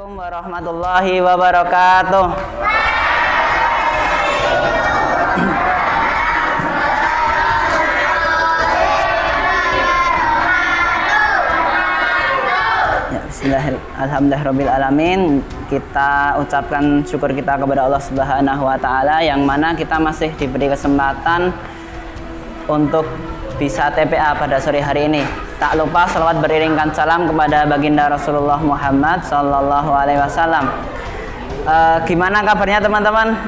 Assalamualaikum warahmatullahi wabarakatuh. Ya, Alhamdulillahirrabbilalamin. Kita ucapkan syukur kita kepada Allah Subhanahu wa Ta'ala, yang mana kita masih diberi kesempatan untuk bisa TPA pada sore hari ini. Tak lupa salawat beriringkan salam kepada baginda Rasulullah Muhammad Sallallahu Alaihi Wasallam. Gimana kabarnya teman-teman?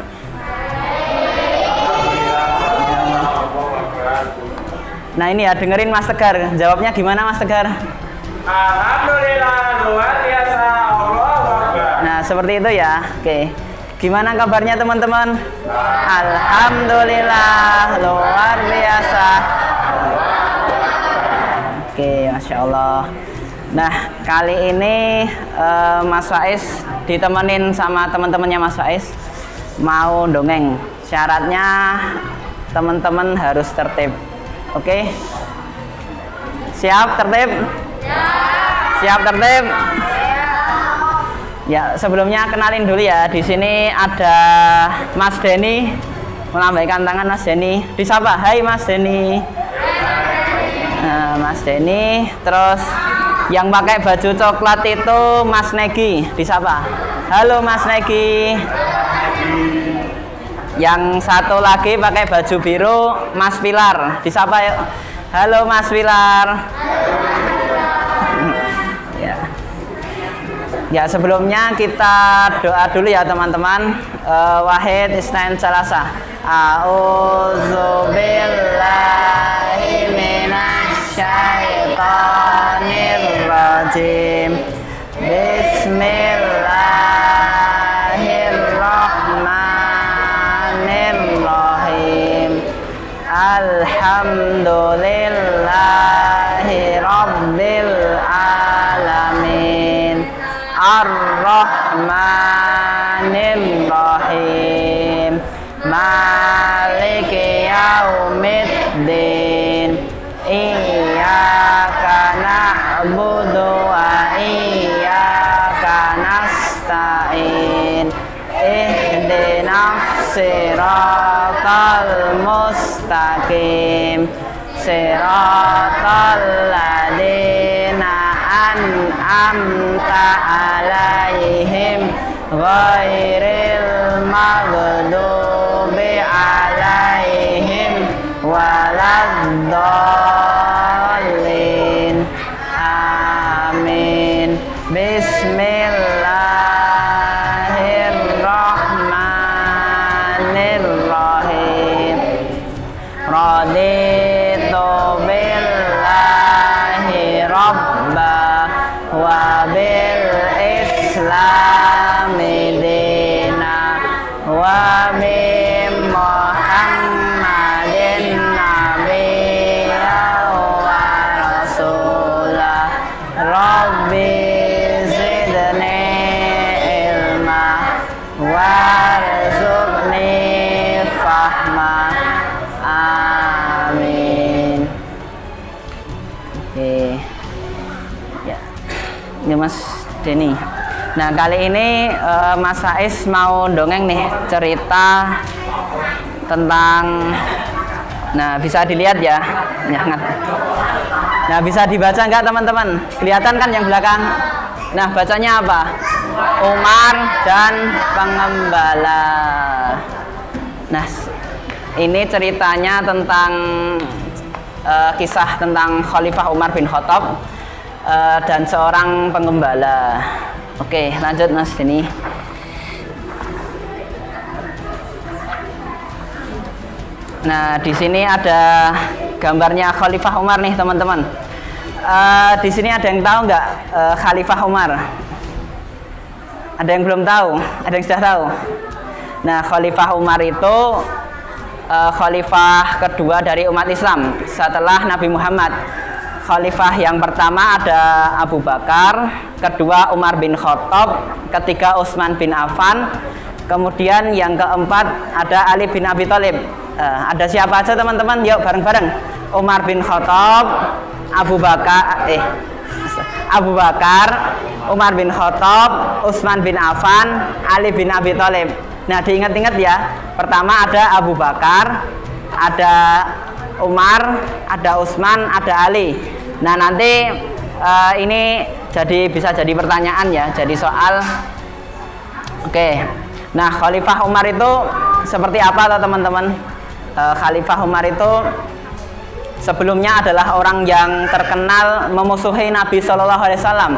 Nah ini ya, dengerin Mas Tegar. Jawabnya gimana Mas Tegar? Alhamdulillah, luar biasa, Allah Akbar. Nah seperti itu ya. Oke. Gimana kabarnya teman-teman? Alhamdulillah, luar biasa. Oke, Masya Allah. Nah, kali ini Mas Faiz ditemenin sama teman-temannya Mas Faiz mau dongeng. Syaratnya teman-teman harus tertib. Oke? Siap tertib? Siap tertib? Ya, sebelumnya kenalin dulu ya. Di sini ada Mas Denny. Melambaikan tangan Mas Denny. Disapa, hai Mas Denny. Mas Denny, terus yang pakai baju coklat itu Mas Negi, disapa. Halo Mas Negi. Yang satu lagi pakai baju biru Mas Pilar, disapa yuk. Halo Mas Pilar. Ya sebelumnya kita doa dulu ya teman-teman. Wahid isnain salasa. A'udzubillahi minasyaitonir rajim. Bismillahirrahmanirrahim. Alhamdulillahi rabbil alamin. Ar-Rahmanir Rahim. Maliki yaumiddin. Iyyaka na'budu wa iyyaka nasta'in. Ihdinas siratal mustaqim. Siratal ladzina an'amta alaihim ghairil maghdubi alaihim waladdallin. Amin. Bismillahirrahmanirrahim. Raditu billahi rabba wa bil islami dina wa bi Muhammadin nabiyya wa rasulah. Rabbi zidni ilma warzuqni fahma. Amin. Oke. Ya. Ini Mas Denny. Nah kali ini Mas Faiz mau dongeng nih, cerita tentang, nah bisa dilihat ya, nah bisa dibaca nggak teman-teman? Kelihatan kan yang belakang? Nah bacanya apa? Umar dan Pengembala. Nah ini ceritanya tentang kisah tentang Khalifah Umar bin Khattab dan seorang penggembala. Oke, lanjut Mas Denny. Nah, di sini ada gambarnya Khalifah Umar nih, teman-teman. Di sini ada yang tahu nggak Khalifah Umar? Ada yang belum tahu? Ada yang sudah tahu? Nah, Khalifah Umar itu khalifah kedua dari umat Islam setelah Nabi Muhammad. Khalifah yang pertama ada Abu Bakar, kedua Umar bin Khattab, ketiga Utsman bin Affan, kemudian yang keempat ada Ali bin Abi Thalib. Ada siapa aja teman-teman? Yuk bareng-bareng. Umar bin Khattab, Abu Bakar, Umar bin Khattab, Utsman bin Affan, Ali bin Abi Thalib. Nah, diingat-ingat ya. Pertama ada Abu Bakar, ada Umar, ada Utsman, ada Ali. Nah, nanti ini bisa jadi pertanyaan ya, jadi soal. Oke. Nah, Khalifah Umar itu seperti apa teman-teman? Khalifah Umar itu sebelumnya adalah orang yang terkenal memusuhi Nabi Shallallahu Alaihi Wasallam.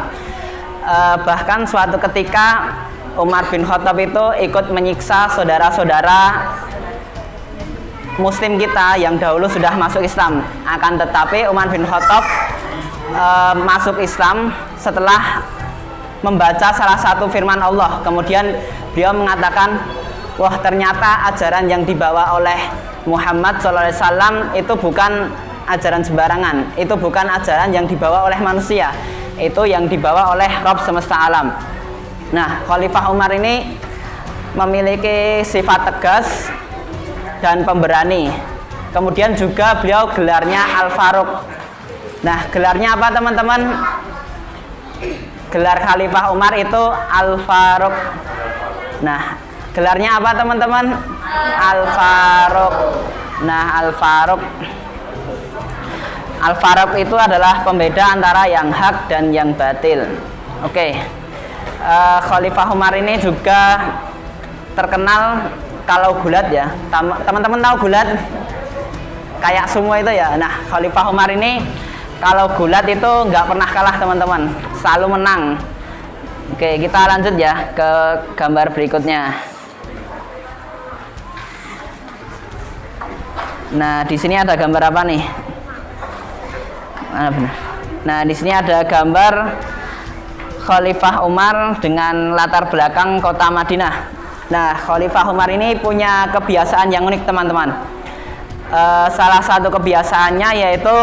Bahkan suatu ketika Umar bin Khattab itu ikut menyiksa saudara-saudara Muslim kita yang dahulu sudah masuk Islam. Akan tetapi Umar bin Khattab masuk Islam setelah membaca salah satu firman Allah. Kemudian beliau mengatakan, wah, ternyata ajaran yang dibawa oleh Muhammad SAW itu bukan ajaran sembarangan, itu bukan ajaran yang dibawa oleh manusia, itu yang dibawa oleh Rabb semesta alam. Nah, Khalifah Umar ini memiliki sifat tegas dan pemberani. Kemudian juga beliau gelarnya Al-Faruq. Nah, gelarnya apa teman-teman? Gelar Khalifah Umar itu Al-Faruq. Nah, gelarnya apa teman-teman? Al-Faruq. Nah, Al-Faruq. Al-Faruq itu adalah pembeda antara yang hak dan yang batil. Oke. Khalifah Umar ini juga terkenal kalau gulat ya. Teman-teman tahu gulat? Kayak semua itu ya. Nah, Khalifah Umar ini kalau gulat itu nggak pernah kalah teman-teman, selalu menang. Oke, kita lanjut ya ke gambar berikutnya. Nah, di sini ada gambar apa nih? Nah, di sini ada gambar Khalifah Umar dengan latar belakang kota Madinah. Nah, Khalifah Umar ini punya kebiasaan yang unik teman-teman. Salah satu kebiasaannya yaitu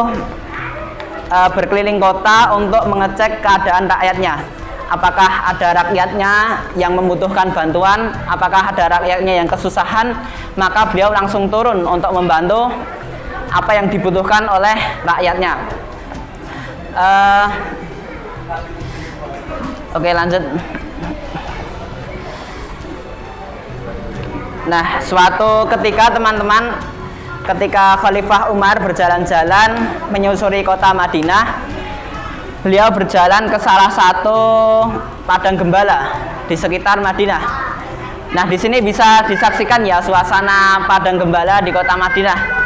berkeliling kota untuk mengecek keadaan rakyatnya. Apakah ada rakyatnya yang membutuhkan bantuan, apakah ada rakyatnya yang kesusahan, maka beliau langsung turun untuk membantu apa yang dibutuhkan oleh rakyatnya. Oke, lanjut. Nah, suatu ketika teman-teman, ketika Khalifah Umar berjalan-jalan menyusuri kota Madinah, beliau berjalan ke salah satu padang gembala di sekitar Madinah. Nah, di sini bisa disaksikan ya suasana padang gembala di kota Madinah.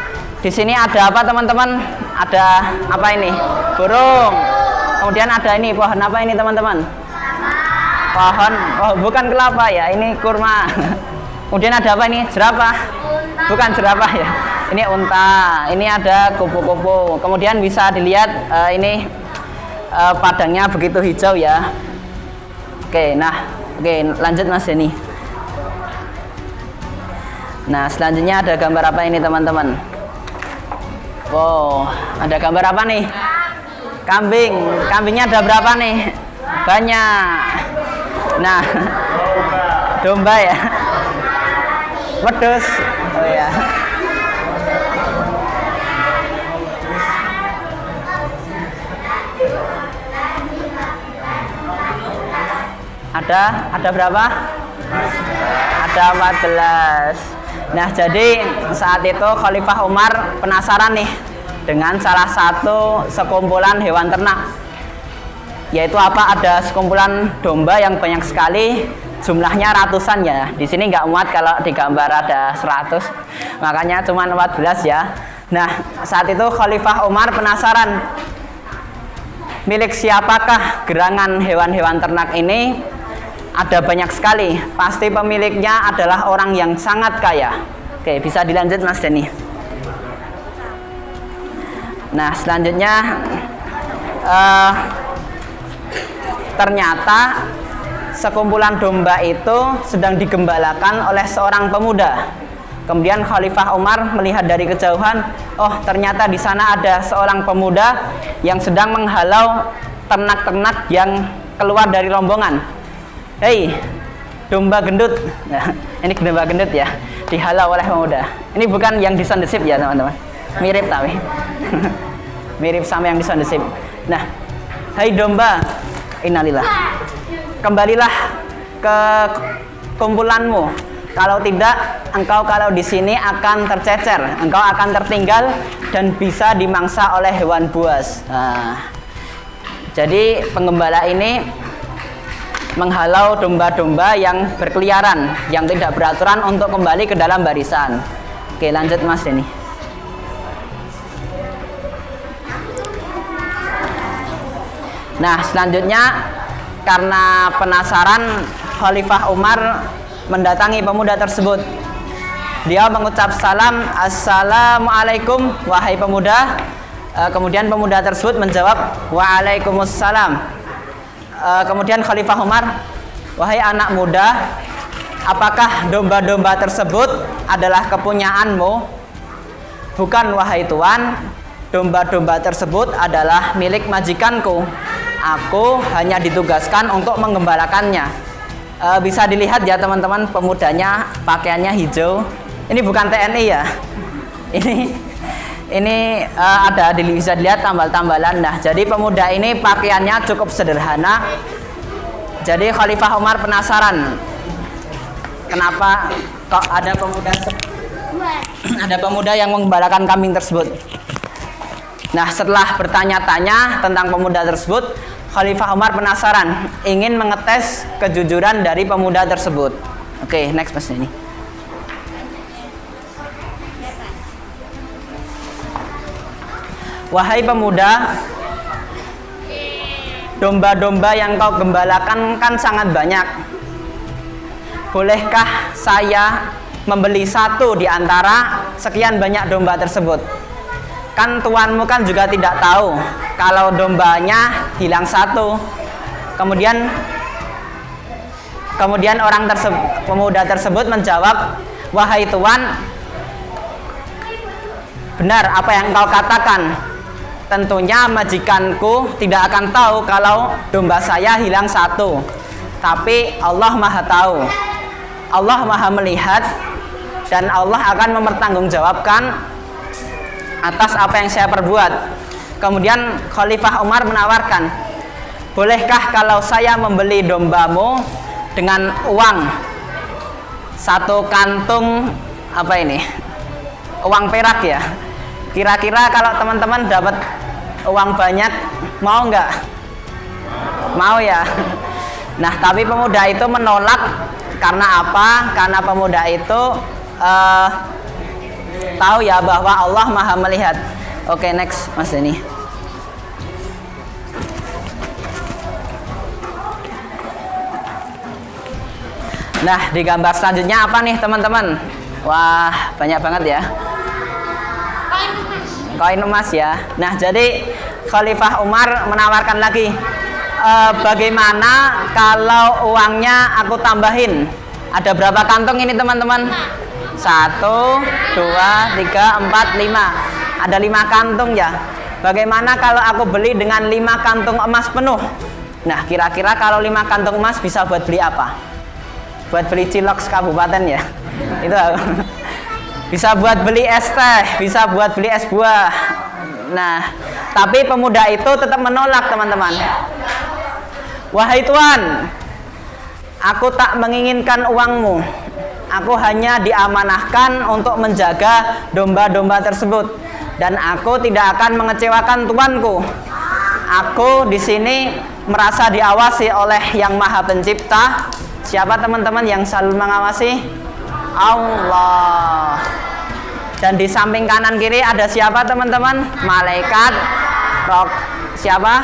Di sini ada apa teman-teman? Ada apa ini? Burung. Kemudian ada ini pohon apa ini teman-teman? Pohon, oh bukan kelapa ya, ini kurma. Kemudian ada apa ini? Jerapah. Bukan jerapah ya. Ini unta. Ini ada kupu-kupu. Kemudian bisa dilihat ini padangnya begitu hijau ya. Oke, lanjut Mas Denny. Nah, selanjutnya ada gambar apa ini teman-teman? Wow, ada gambar apa nih? Kambing. Kambingnya ada berapa nih? Banyak. Nah, domba ya. Wedhus. Oh ya. Ada berapa? Ada 14. Nah, jadi saat itu Khalifah Umar penasaran nih dengan salah satu sekumpulan hewan ternak. Yaitu apa? Ada sekumpulan domba yang banyak sekali, jumlahnya ratusan ya. Di sini nggak muat kalau di gambar ada 100. Makanya cuma 14 ya. Nah, saat itu Khalifah Umar penasaran, milik siapakah gerangan hewan-hewan ternak ini? Ada banyak sekali, pasti pemiliknya adalah orang yang sangat kaya. Oke, bisa dilanjut Mas Denny. Nah, selanjutnya ternyata sekumpulan domba itu sedang digembalakan oleh seorang pemuda. Kemudian Khalifah Umar melihat dari kejauhan, oh ternyata di sana ada seorang pemuda yang sedang menghalau ternak-ternak yang keluar dari rombongan. Hei, domba gendut. Nah, ini domba gendut ya, dihalau oleh pemuda. Ini bukan yang di Shaun the Sheep ya teman-teman. Mirip tapi mirip sama yang di Shaun the Sheep. Nah, hai domba, innalillah. Kembalilah ke kumpulanmu. Kalau tidak, engkau kalau di sini akan tercecer, engkau akan tertinggal dan bisa dimangsa oleh hewan buas. Nah, jadi penggembala ini menghalau domba-domba yang berkeliaran, yang tidak beraturan untuk kembali ke dalam barisan. Oke, lanjut Mas Denny. Nah, selanjutnya karena penasaran, Khalifah Umar mendatangi pemuda tersebut. Dia mengucap salam, "Assalamualaikum wahai pemuda." Kemudian pemuda tersebut menjawab, "Waalaikumsalam." Kemudian Khalifah Umar, "Wahai anak muda, apakah domba-domba tersebut adalah kepunyaanmu?" "Bukan wahai tuan, domba-domba tersebut adalah milik majikanku. Aku hanya ditugaskan untuk menggembalakannya." Bisa dilihat ya teman-teman, pemudanya pakaiannya hijau. Ini bukan TNI ya. Ini ada bisa dilihat tambal-tambalan. Nah, jadi pemuda ini pakaiannya cukup sederhana. Jadi Khalifah Umar penasaran, kenapa kok ada pemuda yang menggembalakan kambing tersebut. Nah, setelah bertanya-tanya tentang pemuda tersebut, Khalifah Umar penasaran, ingin mengetes kejujuran dari pemuda tersebut. Oke, next Mas ini. "Wahai pemuda, domba-domba yang kau gembalakan kan sangat banyak. Bolehkah saya membeli satu di antara sekian banyak domba tersebut? Kan tuanmu kan juga tidak tahu kalau dombanya hilang satu." Kemudian pemuda tersebut menjawab, "Wahai tuan, benar apa yang engkau katakan. Tentunya majikanku tidak akan tahu kalau domba saya hilang satu. Tapi Allah Maha tahu. Allah Maha melihat dan Allah akan mempertanggungjawabkan atas apa yang saya perbuat." Kemudian Khalifah Umar menawarkan, "Bolehkah kalau saya membeli dombamu dengan uang satu kantung uang perak ya? Kira-kira kalau teman-teman dapat uang banyak, mau nggak?" Mau ya. Nah, tapi pemuda itu menolak. Karena apa? Karena pemuda itu tahu ya bahwa Allah Maha melihat. Oke, next Mas Denny. Nah, di gambar selanjutnya apa nih teman-teman? Wah, banyak banget ya. Koin emas ya. Nah, jadi Khalifah Umar menawarkan lagi, bagaimana kalau uangnya aku tambahin? Ada berapa kantong ini teman-teman? 1, 2, 3, 4, 5. Ada 5 kantung ya. Bagaimana kalau aku beli dengan 5 kantung emas penuh? Nah, kira-kira kalau 5 kantung emas bisa buat beli apa? Buat beli cilok sekabupaten ya. Itu bisa buat beli es teh, bisa buat beli es buah. Nah, tapi pemuda itu tetap menolak teman-teman. "Wahai tuan, aku tak menginginkan uangmu. Aku hanya diamanahkan untuk menjaga domba-domba tersebut dan aku tidak akan mengecewakan tuanku. Aku di sini merasa diawasi oleh Yang Maha Pencipta." Siapa teman-teman yang selalu mengawasi? Allah. Dan di samping kanan kiri ada siapa teman-teman? Malaikat. Siapa?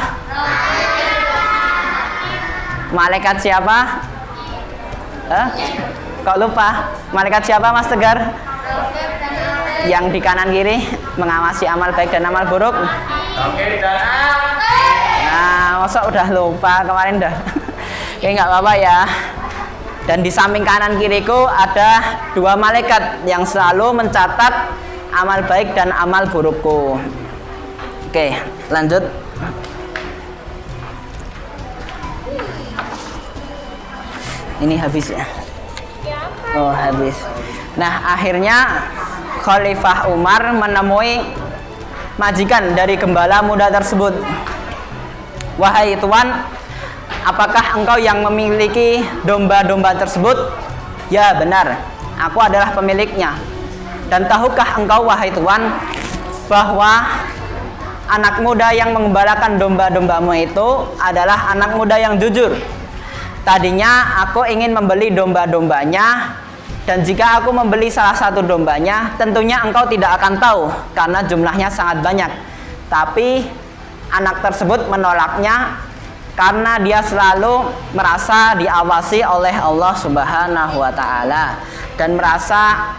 Malaikat siapa? Kok lupa? Malaikat siapa Mas Tegar? Yang di kanan kiri mengawasi amal baik dan amal buruk. Nah, masa udah lupa kemarin dah. Oke, nggak apa-apa ya. Dan di samping kanan kiriku ada 2 malaikat yang selalu mencatat amal baik dan amal burukku. Oke, lanjut. Ini habis ya? Oh, habis. Nah, akhirnya Khalifah Umar menemui majikan dari gembala muda tersebut. "Wahai tuan, apakah engkau yang memiliki domba-domba tersebut? Ya, benar. Aku adalah pemiliknya. Dan tahukah engkau, wahai Tuan, bahwa anak muda yang mengembalakan domba-dombamu itu adalah anak muda yang jujur. Tadinya aku ingin membeli domba-dombanya, dan jika aku membeli salah satu dombanya, tentunya engkau tidak akan tahu karena jumlahnya sangat banyak. Tapi anak tersebut menolaknya karena dia selalu merasa diawasi oleh Allah Subhanahu wa Ta'ala, dan merasa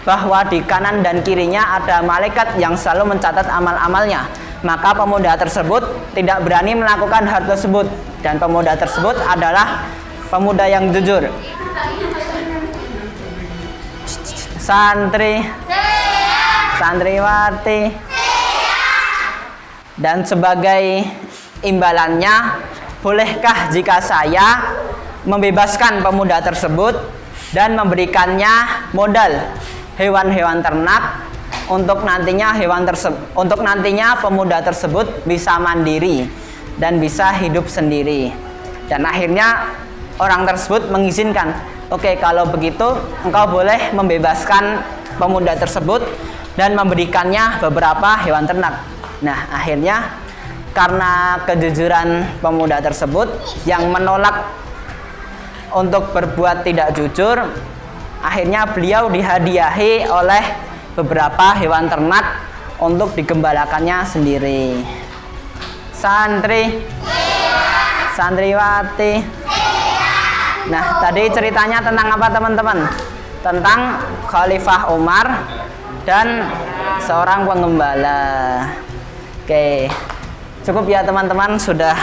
bahwa di kanan dan kirinya ada malaikat yang selalu mencatat amal-amalnya. Maka pemuda tersebut tidak berani melakukan hal tersebut, dan pemuda tersebut adalah pemuda yang jujur. Santriwati. Dan sebagai imbalannya, bolehkah jika saya membebaskan pemuda tersebut dan memberikannya modal hewan-hewan ternak untuk nantinya pemuda tersebut bisa mandiri dan bisa hidup sendiri. Dan akhirnya orang tersebut mengizinkan, oke, kalau begitu engkau boleh membebaskan pemuda tersebut dan memberikannya beberapa hewan ternak. Nah, akhirnya karena kejujuran pemuda tersebut yang menolak untuk berbuat tidak jujur, akhirnya beliau dihadiahi oleh beberapa hewan ternak untuk digembalakannya sendiri. Santriwati. Nah, tadi ceritanya tentang apa, teman-teman? Tentang Khalifah Umar dan seorang penggembala. Oke, cukup ya teman-teman, sudah